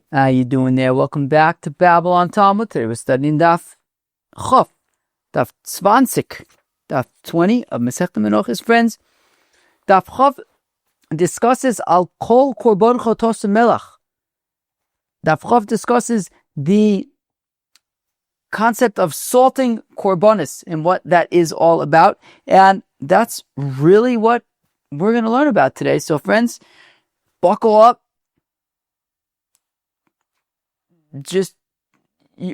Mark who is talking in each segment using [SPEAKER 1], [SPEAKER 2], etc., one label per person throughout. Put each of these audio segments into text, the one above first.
[SPEAKER 1] How you doing there? Welcome back to Babble on Talmud. Today we're studying Daf Chof, Daf 20, Daf 20 of Masechta Menachos, friends. Daf Chof discusses Al Kol Korban Chotos Melach. Daf Chof discusses the concept of salting Korbanis and what that is all about. And that's really what we're going to learn about today. So friends, buckle up. Just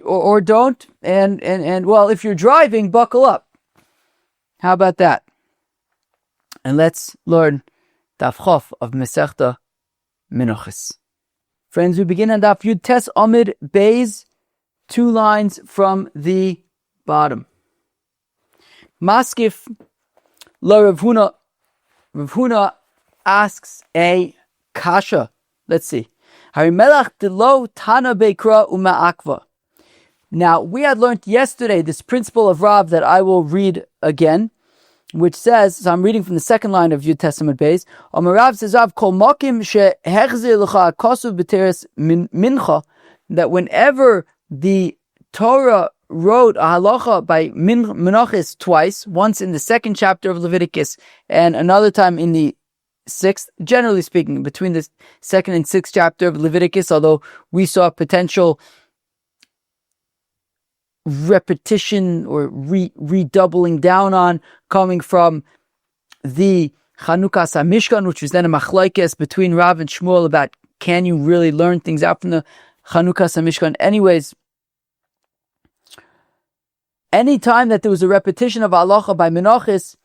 [SPEAKER 1] or don't, and well, if you're driving, buckle up. How about that? And let's learn Daf Chof of Masechta Menachos. Friends, we begin on Daf Yud Tes Amid Beis, 2 lines from the bottom. Maskif lo Rav Huna. Rav Huna asks a kasha. Let's see. Now, we had learned yesterday this principle of Rav that I will read again, which says, so I'm reading from the second line of Yud Testament Beis. Rav says, Rav kol mokim shehechzir lecha kosuv b'teres mincha, that whenever the Torah wrote a halacha by Menachos twice, once in the 2nd chapter of Leviticus and another time in the 6th, generally speaking, between the 2nd and 6th chapter of Leviticus, although we saw potential repetition or redoubling down on coming from the Chanukas HaMishkan, which was then a machlokes between Rav and Shmuel about can you really learn things out from the Chanukas HaMishkan. Anyways, any time that there was a repetition of halacha by Menachos,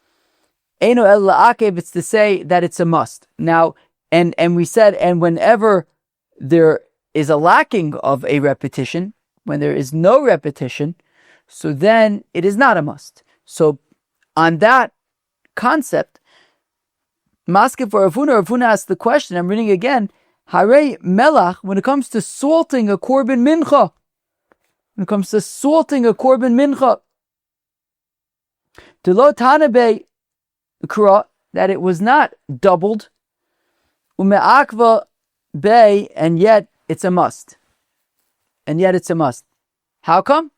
[SPEAKER 1] Eino el la'akev, it's to say that it's a must. Now, and we said, and whenever there is a lacking of a repetition, when there is no repetition, so then it is not a must. So, on that concept, Maskef for Rav Huna asked the question, I'm reading again, Harei melach, when it comes to salting a korban mincha, Delo tanabe, that it was not doubled, ume'akva bay, and yet it's a must. How come?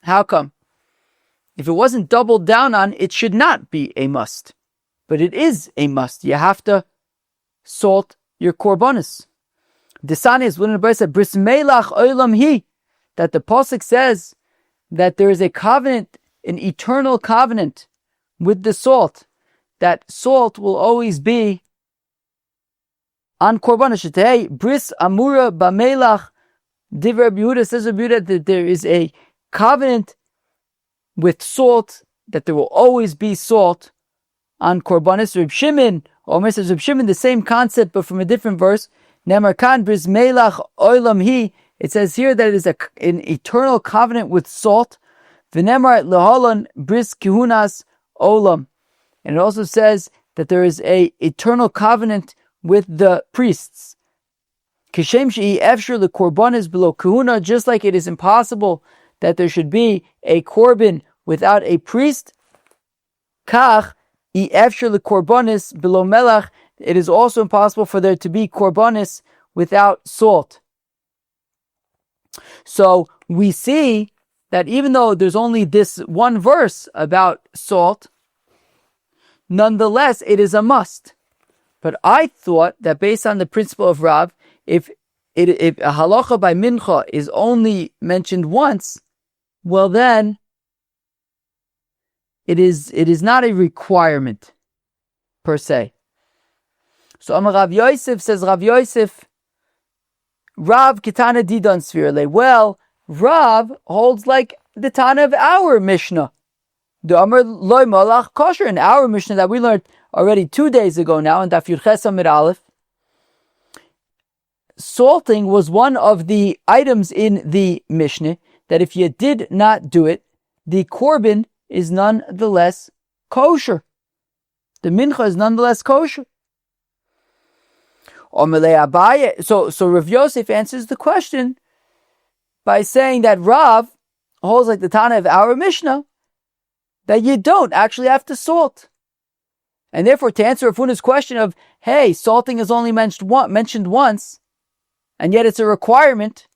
[SPEAKER 1] If it wasn't doubled down on, it should not be a must. But it is a must. You have to salt your korbanis. Desani is one of the said, Bris melach olam hi, that the pasuk says that there is a covenant, an eternal covenant with the salt, that salt will always be on korbanos. Shetei bris amura b'melach. Divrei Yehuda, says Rabbi Yehuda, that there is a covenant with salt, that there will always be salt on korbanos. Reb Shimon, Omer says Reb Shimon, the same concept but from a different verse. Nemar kan bris melach olam hi. It says here that it is an eternal covenant with salt. V'nemar leholon bris kihunas olam. And it also says that there is a eternal covenant with the priests. Kishem she'i efshur lekorbanis below kahuna, just like it is impossible that there should be a korban without a priest. Kach i efshur lekorbanis below melach, it is also impossible for there to be korbanis without salt. So we see that even though there's only this one verse about salt, nonetheless, it is a must. But I thought that based on the principle of Rav, if a halacha by mincha is only mentioned once, well then, it is not a requirement per se. So Amar Rav Yosef, says Rav Yosef, Rav kitana didan svirle. Well, Rav holds like the Tana of our Mishnah. The Amar loy malach kosher, in our Mishnah that we learned already 2 days ago now in Daf Yud Amid Aleph. Salting was one of the items in the Mishnah that if you did not do it, the korban is nonetheless kosher. The mincha is nonetheless kosher. So Rav Yosef answers the question by saying that Rav holds like the Tana of our Mishnah, that you don't actually have to salt. And therefore, to answer Rav Huna's question of, hey, salting is only mentioned once, and yet it's a requirement,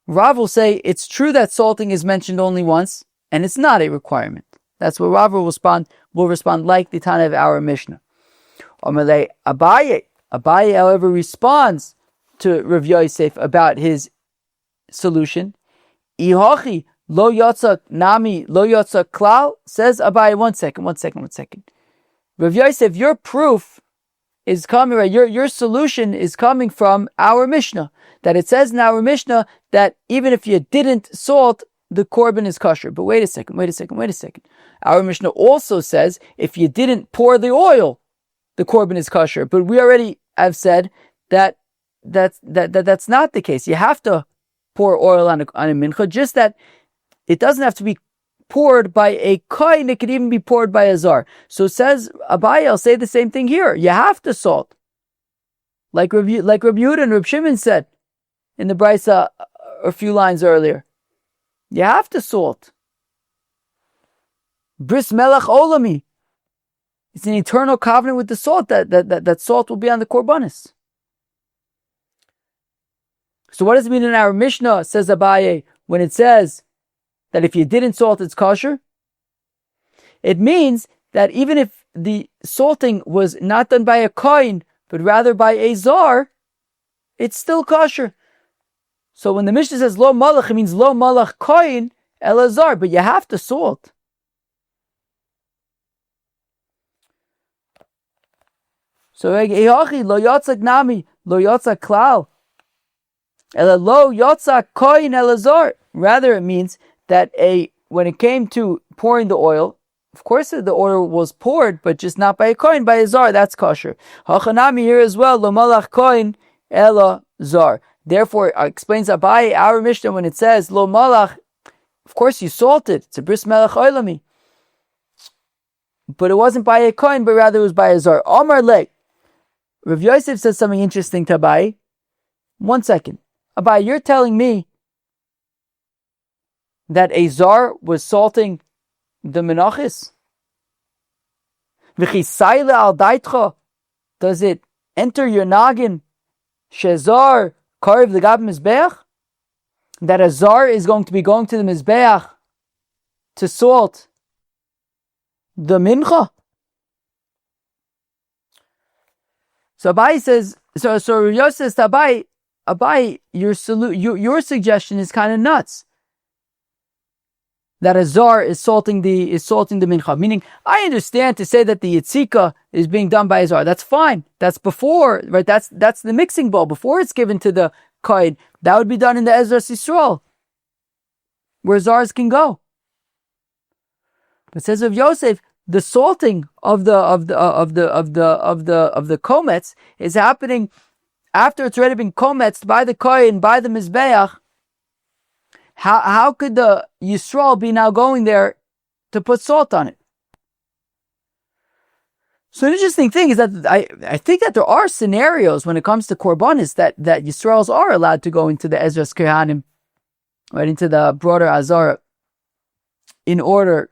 [SPEAKER 1] Rav will say it's true that salting is mentioned only once, and it's not a requirement. That's what Rav will respond like the Tana of our Mishnah. Abaye, however, responds to Rav Yosef about his solution. Ihochi lo yotza nami lo yotza klal, says Abaye. One second. Rav Yosef, your proof is coming, right? Your solution is coming from our Mishnah. That it says in our Mishnah that even if you didn't salt, the korban is kosher. But wait a second. Our Mishnah also says if you didn't pour the oil, the korban is kosher. But we already have said that that's not the case. You have to pour oil on a mincha, just that it doesn't have to be poured by a kohen, it could even be poured by a zar. So says Abaye, I'll say the same thing here. You have to salt. Like Rabbi Yehuda and Reb Shimon said in the Brisa a few lines earlier. You have to salt. Bris melech olami. It's an eternal covenant with the salt that salt will be on the Korbanis. So what does it mean in our Mishnah, says Abaye, when it says that if you didn't salt, it's kosher? It means that even if the salting was not done by a kohen, but rather by a zar, it's still kosher. So when the Mishnah says lo malach, it means lo malach kohen el zar, but you have to salt. So lo yotzak nami, lo yotzak klal, el lo yotzak kohen el zar. Rather, it means that when it came to pouring the oil, of course the oil was poured, but just not by a kohen, by a zar, that's kosher. Hachanami here as well, lo malach kohen ela zar. Therefore, explains Abaye, our Mishnah, when it says lo malach, of course you salt it. It's a bris melech oilami. But it wasn't by a kohen, but rather it was by a zar. Omar le. Rav Yosef says something interesting to Abaye. 1 second. Abaye, you're telling me that a zar was salting the menachos? V'chisayle al daitcha, does it enter your noggin? Shezar karev legab mizbeach, that a zar is going to be going to the mizbeach to salt the mincha. So Abaye says, so Yosef says to Abaye, your suggestion is kind of nuts. That a zar is salting the mincha. Meaning, I understand to say that the yitzika is being done by a zar. That's fine. That's before, right? That's the mixing bowl before it's given to the kohen. That would be done in the Ezras Yisrael, where zars can go. But says of Yosef, the salting of the komets is happening after it's already been kometzed by the kohen, by the mizbeach. How could the Yisrael be now going there to put salt on it? So an interesting thing is that I think that there are scenarios when it comes to Korbanis that Yisraels are allowed to go into the Ezras Kehanim, right, into the broader Azara, in order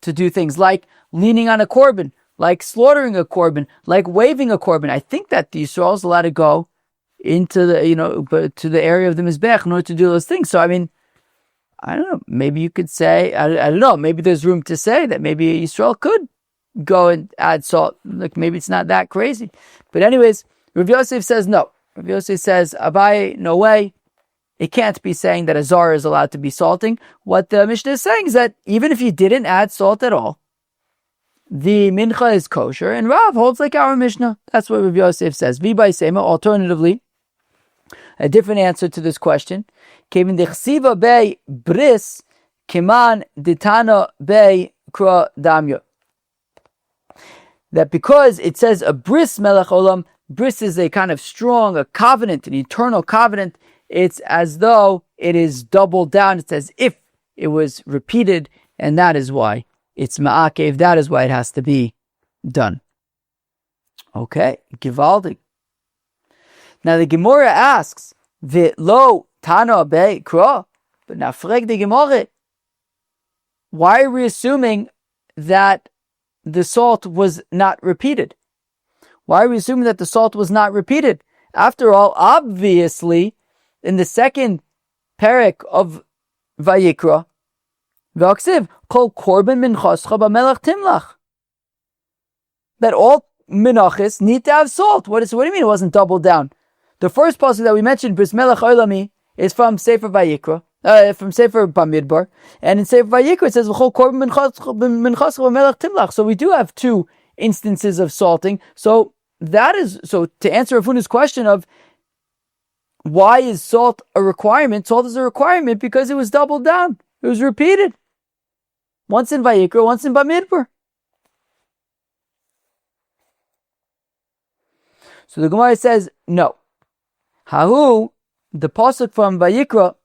[SPEAKER 1] to do things like leaning on a korban, like slaughtering a korban, like waving a korban. I think that the Yisrael is allowed to go into the to the area of the Mizbech in order to do those things. So I mean, I don't know, maybe you could say, I don't know, maybe there's room to say that maybe Yisrael could go and add salt. Like maybe it's not that crazy. But anyways, Rav Yosef says no. Rav Yosef says, Abaye, no way. It can't be saying that a zar is allowed to be salting. What the Mishnah is saying is that even if you didn't add salt at all, the mincha is kosher, and Rav holds like our Mishnah. That's what Rav Yosef says. V'bay sema, alternatively, a different answer to this question. Kevin dechsiva bei bris kiman ditana bei kra damya. That because it says a bris melech olam, bris is a kind of strong, a covenant, an eternal covenant. It's as though it is doubled down. It's as if it was repeated, and that is why it's ma'akev. That is why it has to be done. Okay, givaldik. Now the Gemara asks, "V'lo tana bei kra," but now frag the Gemara, why are we assuming that the salt was not repeated? Why are we assuming that the salt was not repeated? After all, obviously, in the second parak of Vayikra, V'aksiv, kol korban minchascha b'melech timlach. That all menachos need to have salt. What do you mean it wasn't doubled down? The first pasuk that we mentioned, Bris Melech Oilami, is from Sefer Vayikra, from Sefer Bamidbar, and in Sefer Vayikra it says v'chol korban minchascha b'melech timlach. So we do have two instances of salting. So to answer Ravuna's question of why is salt a requirement? Salt is a requirement because it was doubled down. It was repeated. Once in Vayikra, once in Bamidbar. So the Gemara says, no. Hahu, the pasuk from Vayikra,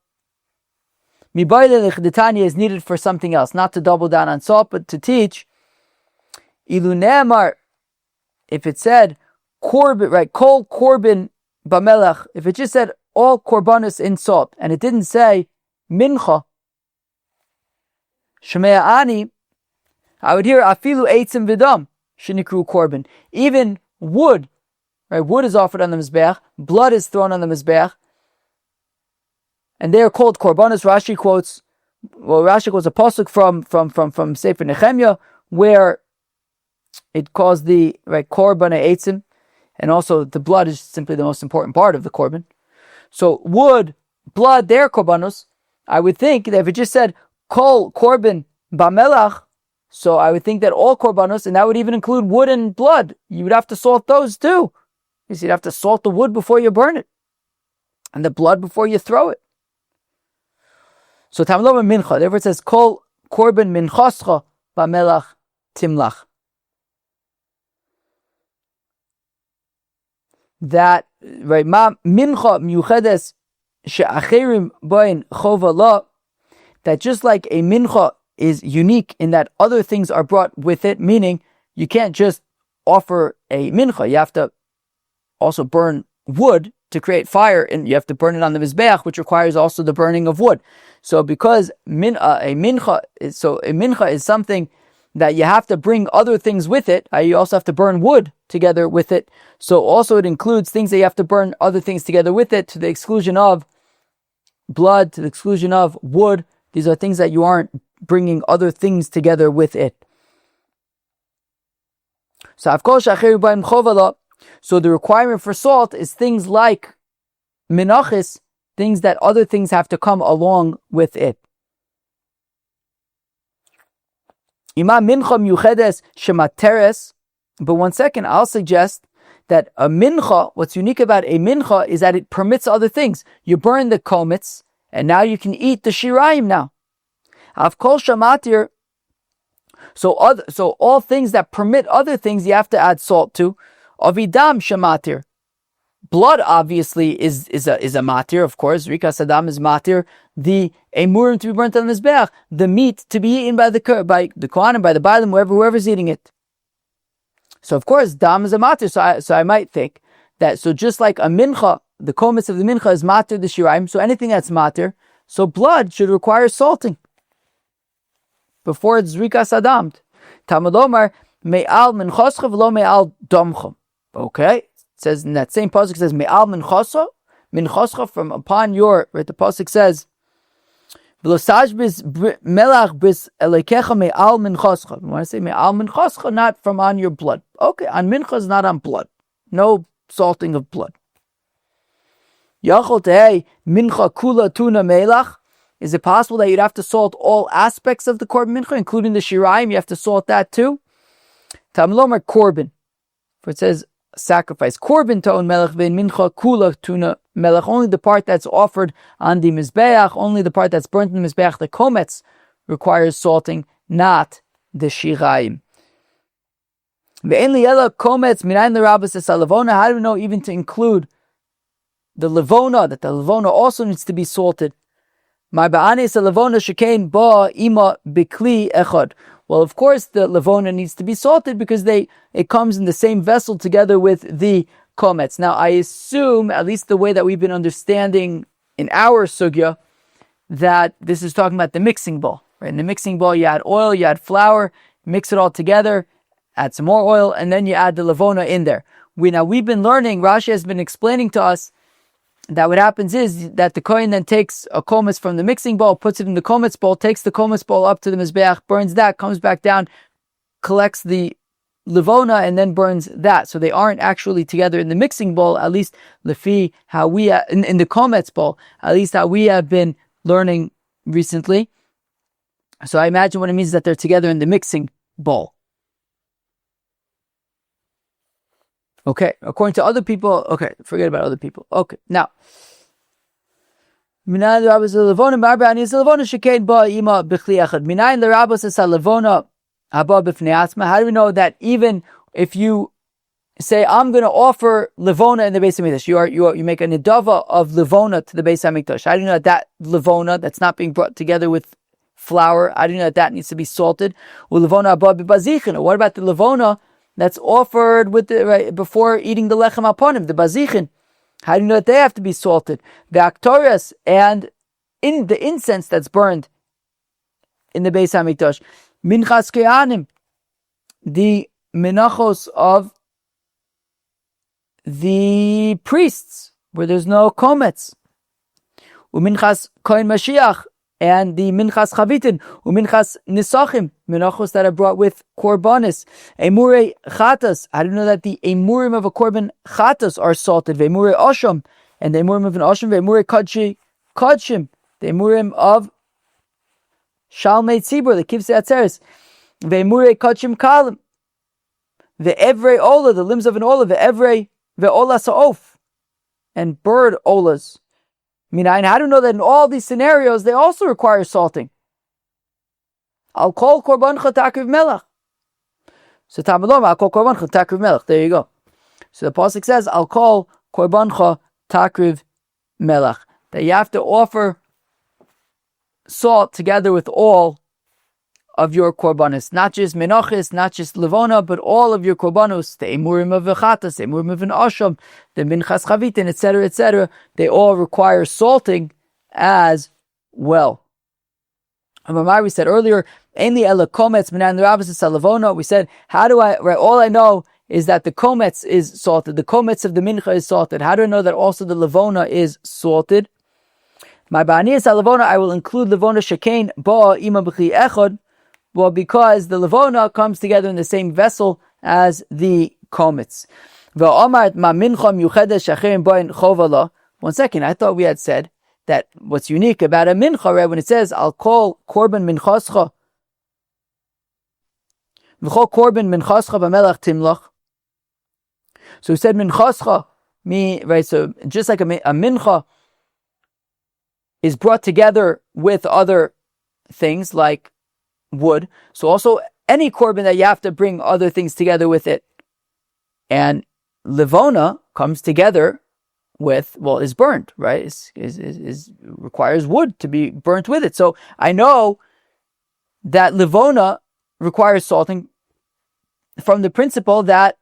[SPEAKER 1] Mibayla Lechdetanya is needed for something else, not to double down on salt, but to teach. Ilu Ne'amar, if it said, Korban, right, Kol Korban Bamelech, if it just said all Korbanis in salt, and it didn't say Mincha, Shemea Ani, I would hear Afilu Eitzim Vidam, Shinikru Korban. Even wood, right? Wood is offered on the Mizbeach, blood is thrown on the Mizbeach, and they are called Korbanis. Rashi quotes a pasuk from Sefer Nehemiah, where it calls the Korban Eitzim, and also the blood is simply the most important part of the Korban. So wood, blood, they're Korbanos. I would think that if it just said Kol Korban Bamelach, so I would think that all Korbanos, and that would even include wood and blood, you would have to salt those too. You'd have to salt the wood before you burn it, and the blood before you throw it. So Tamloma Mincha, therefore it says Kol Korban Minchascha Bamelach Timlach. That right, Ma Mincha Miuchedes She'acherim Boin Chova La, that just like a mincha is unique in that other things are brought with it, meaning you can't just offer a mincha, you have to also burn wood to create fire, and you have to burn it on the mizbeach, which requires also the burning of wood. So because a mincha is something that you have to bring other things with it, you also have to burn wood together with it. So also it includes things that you have to burn other things together with it, to the exclusion of blood, to the exclusion of wood. These are things that you aren't bringing other things together with it. So the requirement for salt is things like menachos, things that other things have to come along with it. Imam mincha miuchedes shemateres. But one second, I'll suggest that a mincha, what's unique about a mincha is that it permits other things. You burn the komets, and now you can eat the shirayim now. Avkol shamatir. So all things that permit other things, you have to add salt to. Avidam shamatir. Blood obviously is a matir, of course. Rikas adam is matir. The emurim to be burnt on the mizbeach, the meat to be eaten by the kohanim, by the bailim, whoever's eating it. So of course, dam is a matir. So I might think that just like a mincha, the komets of the mincha is matir the shiraim. So anything that's matir, so blood should require salting before it's rikas adamt. Talmud Omar me'al minchoscha v'lo me'al domcha. Okay, it says in that same pasuk, it says me'al minchoscha from upon your. Right, the pasuk says v'losaj bis melach bis elekecha me'al minchoscha. We want to say me'al minchoscha, not from on your blood. Okay, on mincha is not on blood. No salting of blood. Yachol tehei mincha kula tuna melach. Is it possible that you'd have to salt all aspects of the korban mincha, including the shirayim? You have to salt that too. Tamlomar korban, for it says sacrifice. Korban ta'on melech vein mincha kula tuna melech. Only the part that's offered on the mizbeach, only the part that's burnt in the mizbeach, the komets, requires salting, not the shirayim. Ve'en liyela komets minayin l'rabas es halavona. How do we know even to include the levona, that the levona also needs to be salted? My ba'anis levona shekain ba ima bikli echad. Well, of course, the levona needs to be salted because it comes in the same vessel together with the komets. Now, I assume, at least the way that we've been understanding in our sugya, that this is talking about the mixing bowl. Right? In the mixing bowl, you add oil, you add flour, mix it all together, add some more oil, and then you add the levona in there. we've been learning, Rashi has been explaining to us that what happens is that the Kohen then takes a kometz from the mixing bowl, puts it in the kometz bowl, takes the kometz bowl up to the Mizbeach, burns that, comes back down, collects the levona, and then burns that. So they aren't actually together in the mixing bowl, at least lefi how we, in the kometz bowl, at least how we have been learning recently. So I imagine what it means is that they're together in the mixing bowl. Okay, according to other people, okay, forget about other people. Okay, now, how do we know that even if you say, I'm going to offer levona in the Beis Hamikdash, you make a nidava of levona to the Beis Hamikdash. How do you know that levona that's not being brought together with flour, how do you know that needs to be salted? What about the levona that's offered with before eating the lechem aponim, the bazichin? How do you know that they have to be salted? The aktorias and in the incense that's burned in the Beis Hamikdash, minchas kehanim, the menachos of the priests, where there's no komets, uminchas kohen Mashiach, and the minchas chavitin, uminchas nisachim, menachos that are brought with korbanis, emurei chatas. How do you know that the emurim of a korban chatas are salted? Ve'emurei osham, and the emurim of an osham, ve'emurei kodshim, the emurim of shalmei tzibur, the kivsei atzeres, ve'emurei kodshim kalim, ve'evrei ola, the limbs of an ola, ve'evrei ve'ola sa'of, and bird olas. How do you know that in all these scenarios they also require salting? Al kol korbancha takriv melach. So Tamalom, al kol korbancha takriv melach. There you go. So the pasuk says, al kol korbancha takriv melach, that you have to offer salt together with all of your korbanos, not just menachos, not just levona, but all of your korbanos, the emurim of v'chatas, the emurim of an asham, the minchas chavitin, etc., they all require salting as well. We said earlier, ainly ela komets minan rabas levona. We said, how do I? Right, all I know is that the komets is salted. The komets of the mincha is salted. How do I know that also the levona is salted? My ba'aniyas levona, I will include levona shekain ba ima b'chi echad. Well, because the levona comes together in the same vessel as the komets. 1 second, I thought we had said that what's unique about a mincha, right, when it says, I'll call korban minchascha, v'chol korban minchascha b'melach timlach. So we said minchascha, right, so just like a mincha is brought together with other things like wood, so also any korban that you have to bring other things together with it. And levona comes together with, well, is burnt, right? Is requires wood to be burnt with it. So I know that levona requires salting from the principle that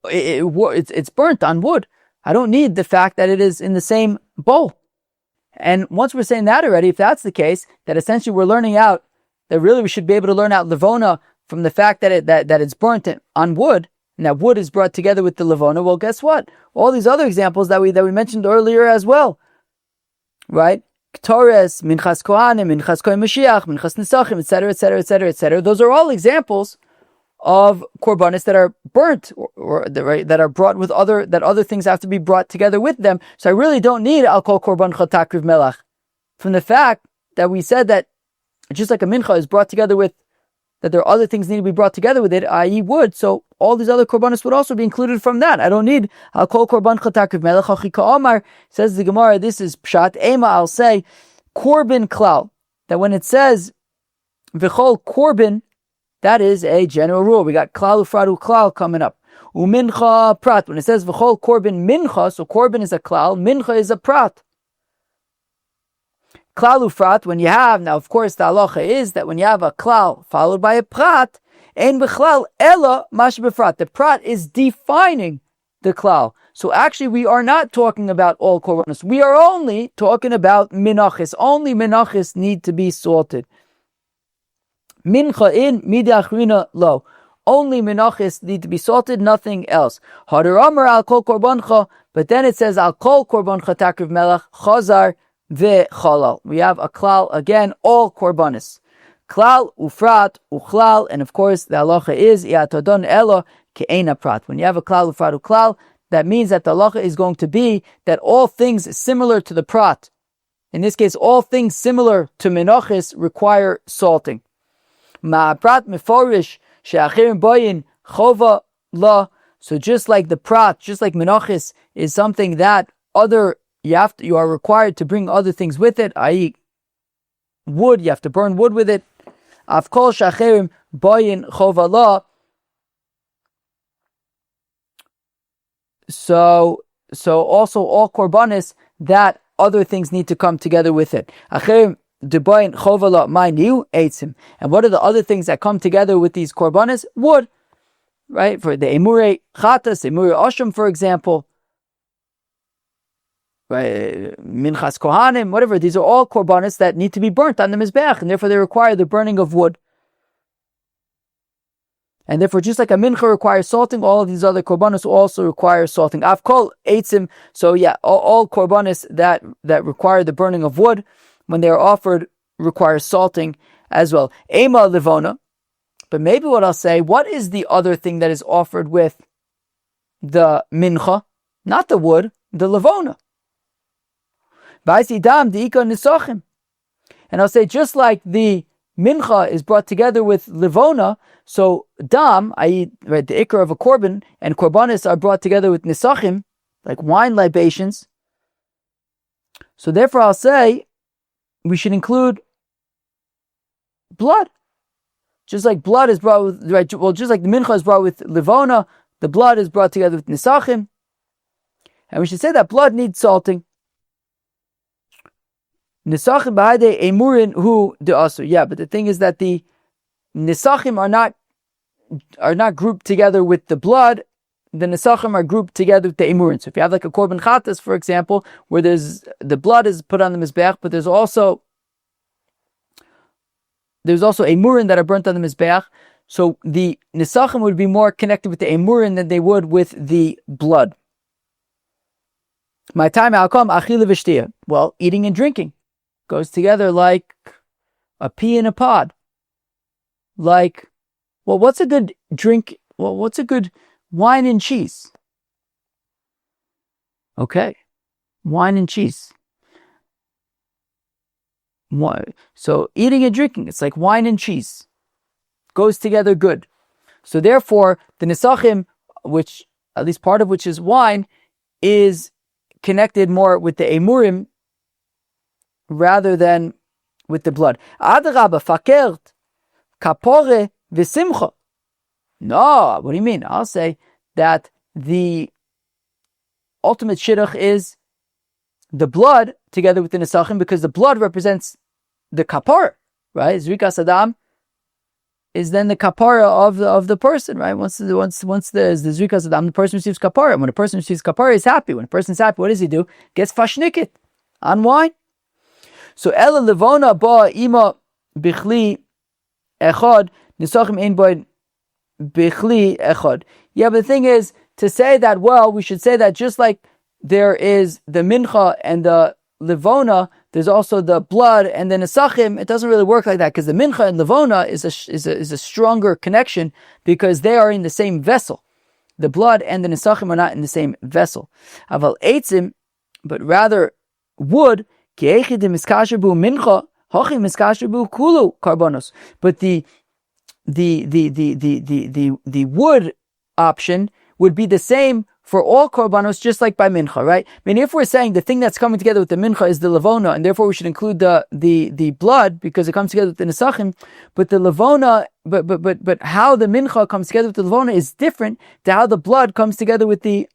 [SPEAKER 1] it's burnt on wood. I don't need the fact that it is in the same bowl. And once we're saying that already, if that's the case, that essentially we're learning out that really we should be able to learn out levona from the fact that it's burnt on wood, and that wood is brought together with the levona. Well, guess what? All these other examples that we mentioned earlier as well, right? Ktores, minchas kohanim, minchas kohen Mashiach, minchas nisachim, etc. Those are all examples of korbanis that are burnt or that are brought with other things have to be brought together with them. So I really don't need al kol korban takriv melach from the fact that we said that just like a mincha is brought together with, that there are other things need to be brought together with it, i.e. wood. So all these other korbanos would also be included from that. I don't need al kol korban takriv melach. Achika Omar, says the Gemara, this is pshat ema. I'll say korban klal, that when it says v'chol korban, that is a general rule. We got klal ufradu klal coming up. Umincha prat. When it says v'chol korban mincha, so korban is a klal, mincha is a prat. Klal ufrat, when you have, now of course the halacha is that when you have a klal followed by a prat, ein b'chlal ela mash b'frat. The prat is defining the klal. So actually we are not talking about all korbanos. We are only talking about menachos. Only menachos need to be salted. Mincha in, Mida Achrina lo. Only menachos need to be salted, nothing else. Hadar Amar al kol korbancha, but then it says al kol korbancha takriv melech chazar ve'chalal. We have a klal again, all korbanis. Klal, ufrat, uchlal, and of course the halacha is iatodon elo ke'ena prat. When you have a klal, ufrat, uchlal, that means that the halacha is going to be that all things similar to the prat, in this case all things similar to menachos, require salting. Ma'aprat meforish she'achirim boyin chova la. So just like the prat, just like menachos is something that you are required to bring other things with it, i.e. wood, you have to burn wood with it. Afkol she'achirim boyin chova la. So also all korbanis, that other things need to come together with it. Achirim debayin chovala ma'niu eitzim. And what are the other things that come together with these korbanis? Wood, right? For the emure chatas, emure osham, for example, right? Minchas kohanim, whatever. These are all korbanis that need to be burnt on the mizbeach, and therefore they require the burning of wood. And therefore, just like a mincha requires salting, all of these other korbanos also require salting. Avkol eitzim. So yeah, all korbanos that require the burning of wood, when they are offered, require salting as well. Ema livona. But maybe what I'll say, what is the other thing that is offered with the mincha? Not the wood, the livona. Ba'isi the ika nisachim. And I'll say, just like the mincha is brought together with livona, so dam, i.e. right, the ikar of a korban, and korbanis are brought together with nisachim, like wine libations. So therefore I'll say, we should include blood. Just like blood is brought with, right, well, just like the mincha is brought with livona, the blood is brought together with nisachim. And we should say that blood needs salting. Nisachim b'hayde emurin hu de'asu. Yeah, but the thing is that the nisachim are not grouped together with the blood. The nisachim are grouped together with the emurin. So if you have like a korban chatas, for example, where the blood is put on the mizbeach, but there's also emurin that are burnt on the mizbeach. So the nisachim would be more connected with the emurin than they would with the blood. My time outcome achila v'shtia. Well, eating and drinking goes together like a pea in a pod. Like, well, what's a good drink? Well, what's a good wine and cheese? Okay, wine and cheese. So eating and drinking, it's like wine and cheese. Goes together good. So therefore, the nisachim, which at least part of which is wine, is connected more with the emurim rather than with the blood. Adraba fakert kapore v'simcha. No, what do you mean? I'll say that the ultimate shidduch is the blood together with the nesachim, because the blood represents the kapara, right? Zrikas Adam is then the kapara of the person, right? Once there's the Zrikas Adam, the person receives kapara. And when a person receives kapara, he's happy. When a person's happy, what does he do? Gets fashnikit on wine. So ela levona ba ima bichli echad nisachim ein boy bichli echad. Yeah, but the thing is, to say that, well, we should say that just like there is the mincha and the levona, there's also the blood and the nesachim. It doesn't really work like that, because the mincha and levona is a stronger connection, because they are in the same vessel. The blood and the nesachim are not in the same vessel. Aval eitzim, but rather wood. But the wood option would be the same for all korbanos, just like by mincha, right? I mean, if we're saying the thing that's coming together with the mincha is the levona, and therefore we should include the blood because it comes together with the nesachim, but the levona, but how the mincha comes together with the levona is different to how the blood comes together with the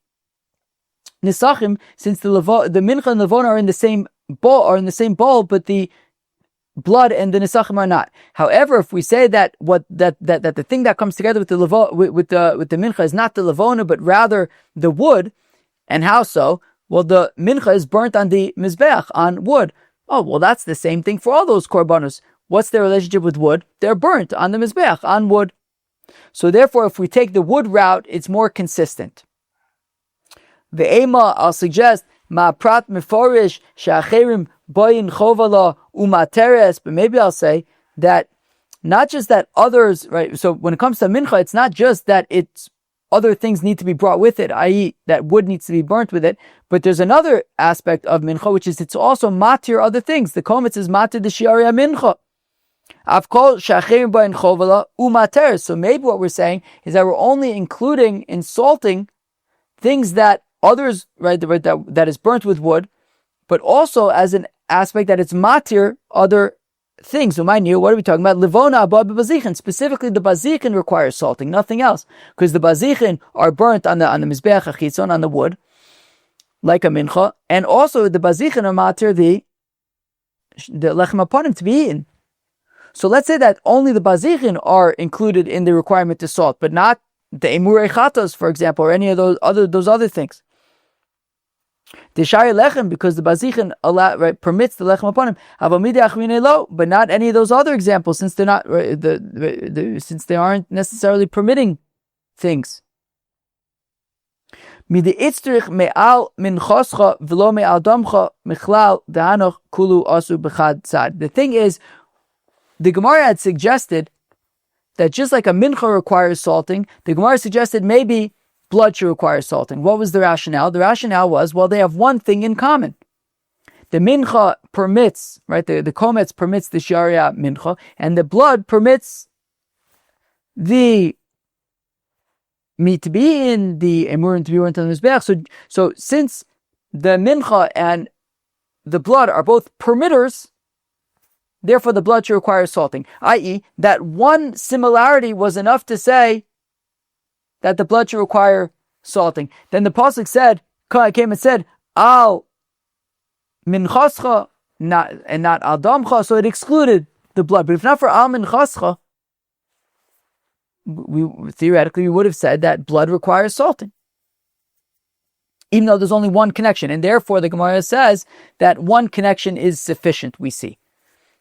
[SPEAKER 1] nesachim, since the mincha and levona are in the same bowl, but the blood and the nesachim are not. However, if we say that that the thing that comes together with the mincha is not the levona, but rather the wood, and how so? Well, the mincha is burnt on the mizbeach, on wood. Oh, well, that's the same thing for all those korbanos. what's their relationship with wood? They're burnt on the Mizbeach, on wood. So therefore, if we take the wood route, it's more consistent. The Ema, I'll suggest, Ma'aprat Meforish, Sha'acherim Boyin Chovala Umateres, but maybe I'll say that not just that others, right? So when it comes to mincha, it's not just that it's other things need to be brought with it, i.e. that wood needs to be burnt with it, but there's another aspect of mincha, which is it's also matir other things. The kometz is matir the shiaria mincha. Avkol shachim ba'in chovala umater. So maybe what we're saying is that we're only including in salting things that others, right, that is burnt with wood, but also as an aspect that it's matir other things. So mind you, what are we talking about? Livona above bazichin. Specifically, the bazichin requires salting, nothing else, because the bazichin are burnt on the mizbeach achitzon, on the wood, like a mincha, and also the bazichin are matir the lechem aponim to be eaten. So let's say that only the bazichin are included in the requirement to salt, but not the emurei chatos, for example, or any of those other things. The shari lechem, because the bazichin permits the lechem upon him, but not any of those other examples, since they're not since they aren't necessarily permitting things. The thing is, the Gemara had suggested that just like a mincha requires salting, the Gemara suggested maybe blood should require salting. What was the rationale? The rationale was, well, they have one thing in common. The mincha permits, right, the kometz permits the sharia mincha, and the blood permits the meat to be eaten, the emurim to be burnt on the mizbeach. So since the mincha and the blood are both permitters, therefore the blood should require salting. I.e., that one similarity was enough to say that the blood should require salting. Then the pasuk came and said, al minchascha, not al damcha, so it excluded the blood. But if not for al minchascha, theoretically we would have said that blood requires salting, even though there's only one connection, and therefore the Gemara says that one connection is sufficient. We see,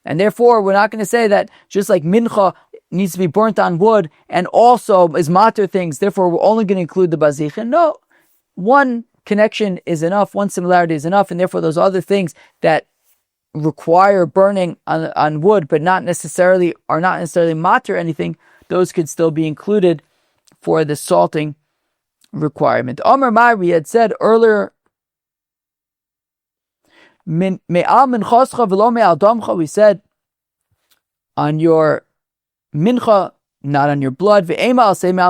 [SPEAKER 1] and therefore we're not going to say that just like mincha needs to be burnt on wood and also is matir things, therefore we're only going to include the bazichin. No, one connection is enough, one similarity is enough, and therefore those other things that require burning on wood but are not necessarily matir anything, those could still be included for the salting requirement. Amar Mai, we had said earlier, we said on your mincha, not on your blood. Maybe I'll say that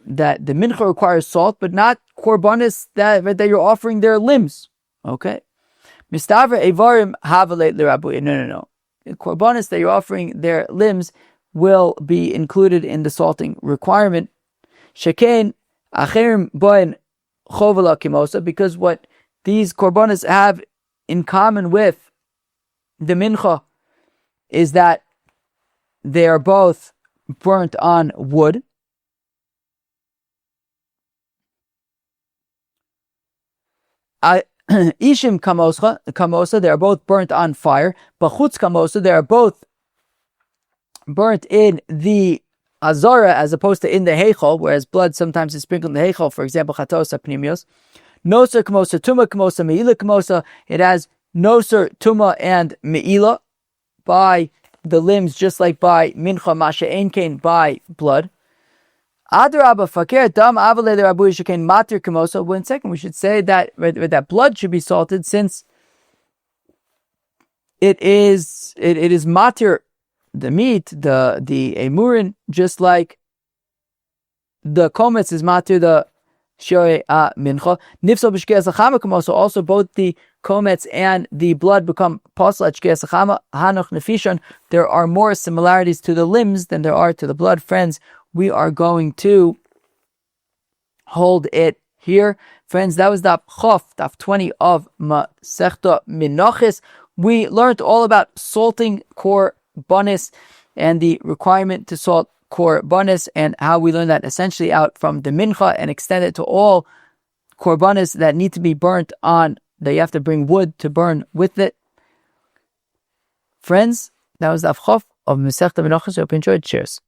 [SPEAKER 1] the mincha requires salt, but not korbanis that you're offering their limbs. Okay. No. The korbanis that you're offering their limbs will be included in the salting requirement. Shekain acherim boin chovala kimosa, because what these korbanis have in common with the mincha is that they are both burnt on wood. Ishim kamosa, they are both burnt on fire. Bachutz kamosa, they are both burnt in the azara as opposed to in the heichal, whereas blood sometimes is sprinkled in the heichal, for example, chatosa pnimios. Noser kamosa, tuma kamosa, meila kamosa, it has noser, tuma, and meila by the limbs, just like by mincha, masha einkein, by blood. Adarabba fakir dam avale the rabu yishkein matir kamosa. One second, we should say that that blood should be salted, since it is matir the meat, the emurin, just like the kometz is matir the shorei mincha. Nifso b'shkei asachama kamosa. Also, both the kometz and the blood become pasal at shkei asachama. Hanoch nefishon. There are more similarities to the limbs than there are to the blood. Friends, we are going to hold it here. Friends, that was Daf 20 of Masechta Menachos. We learned all about salting Korbanis and the requirement to salt Korbanis, and how we learn that essentially out from the Mincha and extend it to all Korbanis that need to be burnt on, that you have to bring wood to burn with it. Friends, that was the Daf Chof of Masechta Menachos. I hope you enjoyed. Cheers.